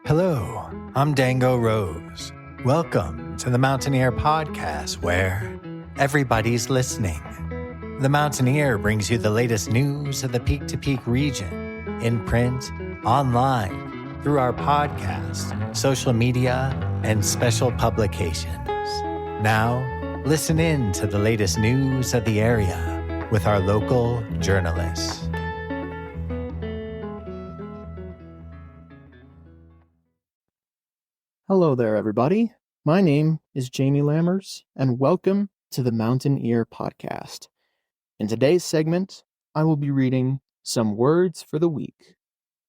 Hello, I'm Dango Rose. Welcome to the Mountaineer Podcast, where everybody's listening. The Mountaineer brings you the latest news of the Peak to Peak region, in print, online, through our podcast, social media, and special publications. Now, listen in to the latest news of the area with our local journalists. Hello there, everybody. My name is Jamie Lammers, and welcome to the Mountaineer Podcast. In today's segment, I will be reading some words for the week,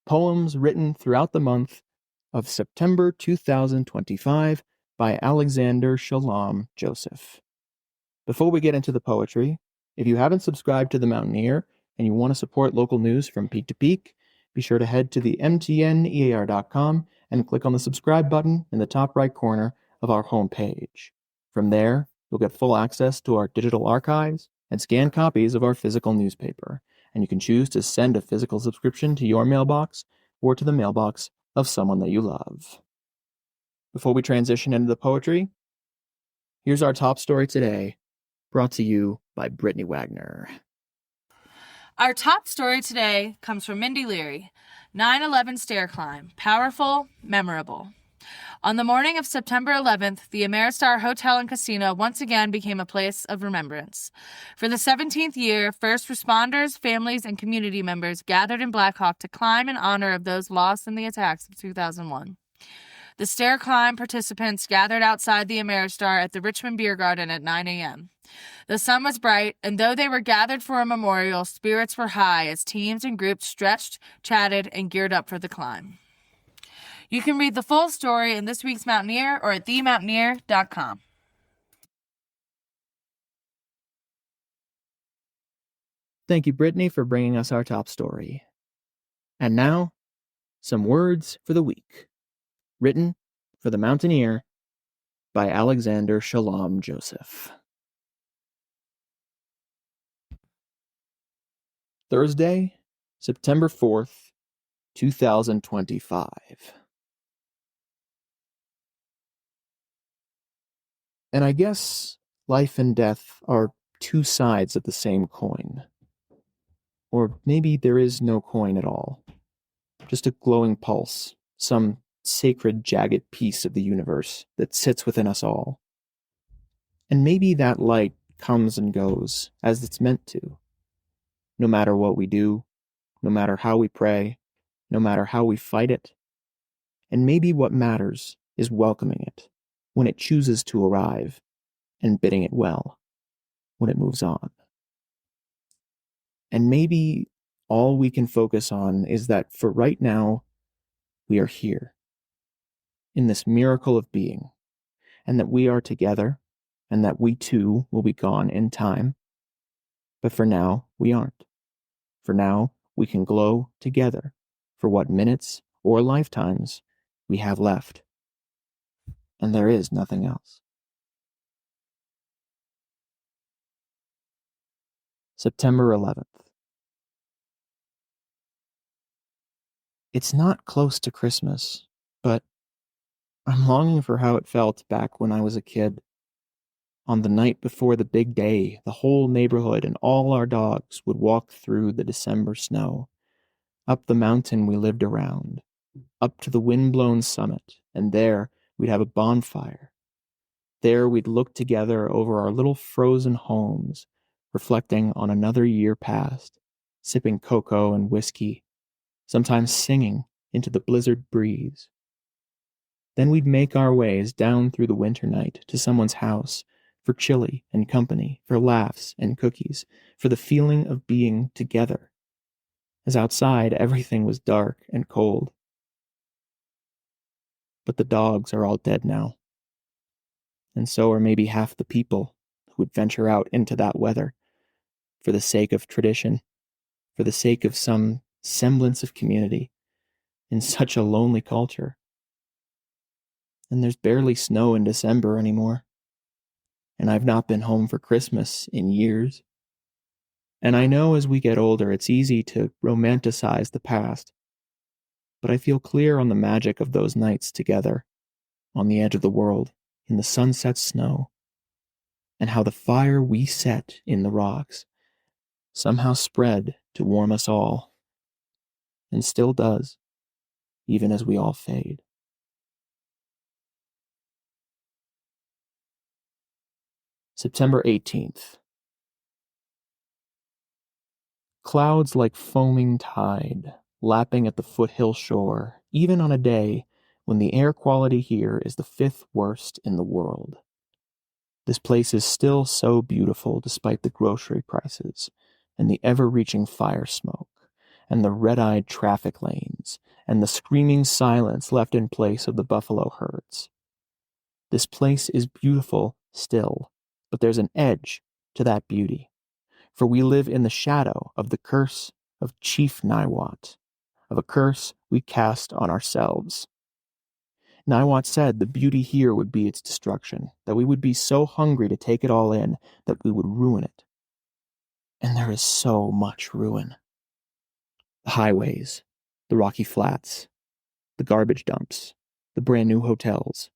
poems written throughout the month of September 2025 by Alexander Shalom Joseph. Before we get into the poetry, if you haven't subscribed to the Mountaineer and you want to support local news from peak to peak, be sure to head to the mtnear.com and click on the subscribe button in the top right corner of our homepage. From there, you'll get full access to our digital archives and scanned copies of our physical newspaper, and you can choose to send a physical subscription to your mailbox or to the mailbox of someone that you love. Before we transition into the poetry, here's our top story today, brought to you by Brittany Wagner. Our top story today comes from Mindy Leary. 9/11 stair climb. Powerful, memorable. On the morning of September 11th, the Ameristar Hotel and Casino once again became a place of remembrance. For the 17th year, first responders, families, and community members gathered in Black Hawk to climb in honor of those lost in the attacks of 2001. The stair climb participants gathered outside the Ameristar at the Richmond Beer Garden at 9 a.m. The sun was bright, and though they were gathered for a memorial, spirits were high as teams and groups stretched, chatted, and geared up for the climb. You can read the full story in this week's Mountaineer or at themountaineer.com. Thank you, Brittany, for bringing us our top story. And now, some words for the week, written for the Mountaineer by Alexander Shalom Joseph. Thursday, September 4th, 2025. And I guess life and death are two sides of the same coin. Or maybe there is no coin at all. Just a glowing pulse, some sacred jagged piece of the universe that sits within us all. And maybe that light comes and goes as it's meant to. No matter what we do, no matter how we pray, no matter how we fight it. And maybe what matters is welcoming it when it chooses to arrive and bidding it well when it moves on. And maybe all we can focus on is that for right now, we are here in this miracle of being, and that we are together, and that we too will be gone in time. But for now, we aren't. For now, we can glow together for what minutes or lifetimes we have left. And there is nothing else. September 11th. It's not close to Christmas, but I'm longing for how it felt back when I was a kid. On the night before the big day, the whole neighborhood and all our dogs would walk through the December snow, up the mountain we lived around, up to the wind-blown summit, and there we'd have a bonfire. There we'd look together over our little frozen homes, reflecting on another year past, sipping cocoa and whiskey, sometimes singing into the blizzard breeze. Then we'd make our ways down through the winter night to someone's house, for chili and company, for laughs and cookies, for the feeling of being together, as outside everything was dark and cold. But the dogs are all dead now, and so are maybe half the people who would venture out into that weather, for the sake of tradition, for the sake of some semblance of community, in such a lonely culture. And there's barely snow in December anymore. And I've not been home for Christmas in years. And I know as we get older, it's easy to romanticize the past. but I feel clear on the magic of those nights together, on the edge of the world, in the sunset snow, and how the fire we set in the rocks somehow spread to warm us all, and still does, even as we all fade. September 18th. Clouds like foaming tide, lapping at the foothill shore, even on a day when the air quality here is the 5th worst in the world. This place is still so beautiful despite the grocery prices, and the ever-reaching fire smoke, and the red-eyed traffic lanes, and the screaming silence left in place of the buffalo herds. This place is beautiful still, but there's an edge to that beauty, for we live in the shadow of the curse of Chief Niwot, of a curse we cast on ourselves. Niwot said the beauty here would be its destruction, that we would be so hungry to take it all in that we would ruin it. And there is so much ruin. The highways, the rocky flats, the garbage dumps, the brand new hotels,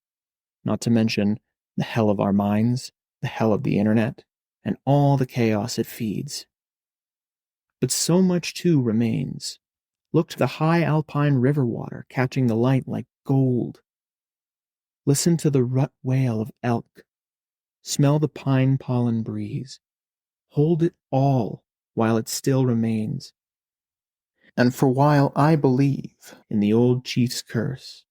not to mention the hell of our minds, the hell of the internet, and all the chaos it feeds. But so much too remains. Look to the high alpine river water catching the light like gold. Listen to the rut wail of elk. Smell the pine pollen breeze. Hold it all while it still remains. And for while I believe in the old chief's curse,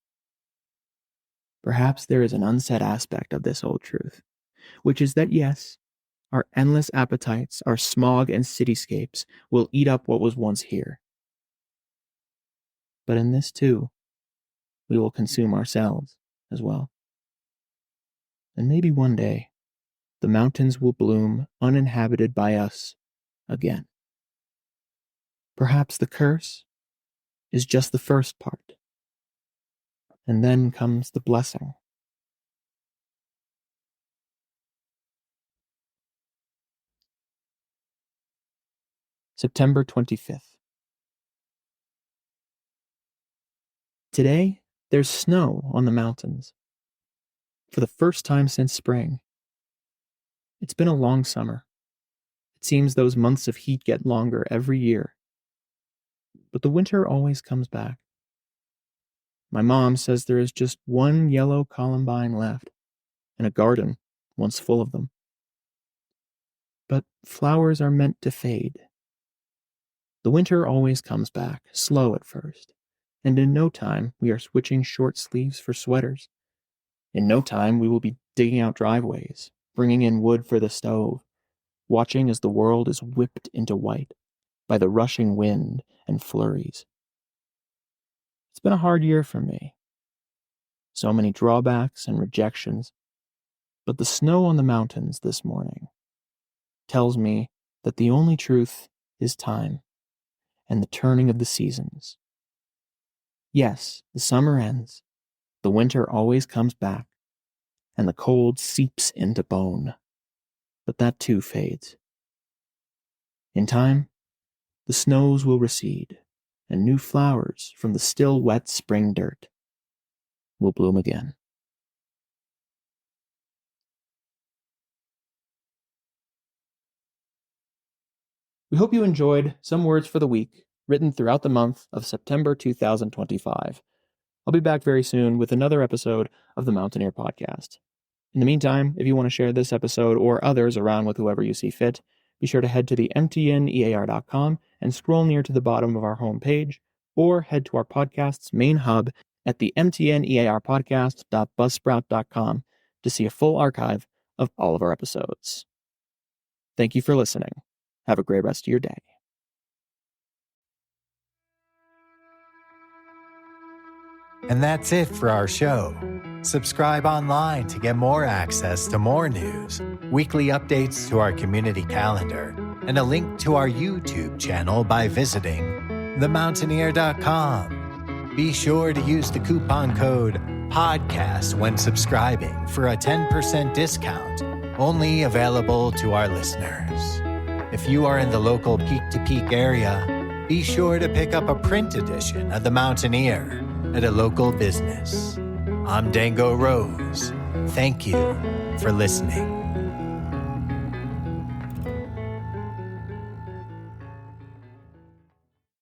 perhaps there is an unsaid aspect of this old truth, which is that yes, our endless appetites, our smog and cityscapes will eat up what was once here. But in this too, we will consume ourselves as well. And maybe one day, the mountains will bloom uninhabited by us again. Perhaps the curse is just the first part, and then comes the blessing. September 25th. Today, there's snow on the mountains. For the first time since spring. It's been a long summer. It seems those months of heat get longer every year. But the winter always comes back. My mom says there is just one yellow columbine left, and a garden once full of them. But flowers are meant to fade. The winter always comes back, slow at first, and in no time we are switching short sleeves for sweaters. In no time we will be digging out driveways, bringing in wood for the stove, watching as the world is whipped into white by the rushing wind and flurries. It's been a hard year for me. So many drawbacks and rejections, but the snow on the mountains this morning tells me that the only truth is time and the turning of the seasons. Yes, the summer ends, the winter always comes back, and the cold seeps into bone, but that too fades. In time, the snows will recede, and new flowers from the still wet spring dirt will bloom again. We hope you enjoyed some words for the week written throughout the month of September 2025. I'll be back very soon with another episode of the Mountaineer Podcast. In the meantime, if you want to share this episode or others around with whoever you see fit, be sure to head to the mtnear.com and scroll near to the bottom of our homepage, or head to our podcast's main hub at the mtnearpodcast.buzzsprout.com to see a full archive of all of our episodes. Thank you for listening. Have a great rest of your day. And that's it for our show. Subscribe online to get more access to more news, weekly updates to our community calendar, and a link to our YouTube channel by visiting themountaineer.com. Be sure to use the coupon code PODCAST when subscribing for a 10% discount, only available to our listeners. If you are in the local Peak to Peak area, be sure to pick up a print edition of The Mountaineer at a local business. I'm Dango Rose. Thank you for listening.